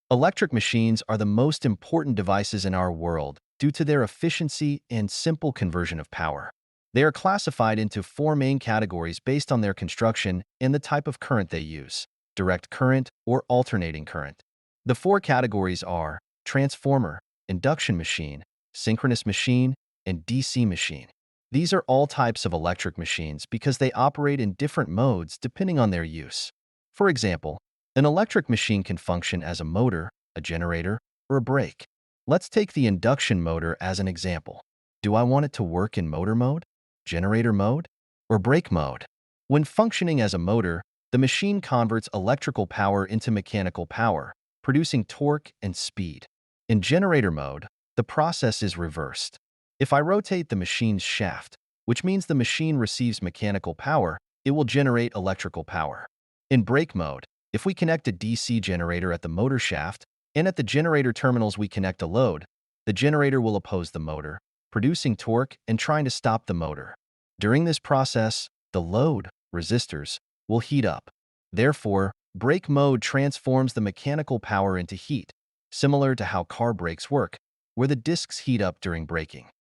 Electric machines are the most important devices in our world due to their efficiency and simple conversion of power. They are classified into four main categories based on their construction and the type of current they use: direct current or alternating current. The four categories are transformer, induction machine, synchronous machine, and DC machine. These are all types of electric machines because they operate in different modes depending on their use. For example, an electric machine can function as a motor, a generator, or a brake. Let's take the induction motor as an example. Do I want it to work in motor mode, generator mode, or brake mode? When functioning as a motor, the machine converts electrical power into mechanical power, producing torque and speed. In generator mode, the process is reversed. If I rotate the machine's shaft, which means the machine receives mechanical power, it will generate electrical power. In brake mode, if we connect a DC generator at the motor shaft and at the generator terminals we connect a load, the generator will oppose the motor, producing torque and trying to stop the motor. During this process, the load, resistors, will heat up. Therefore, brake mode transforms the mechanical power into heat, similar to how car brakes work, where the discs heat up during braking.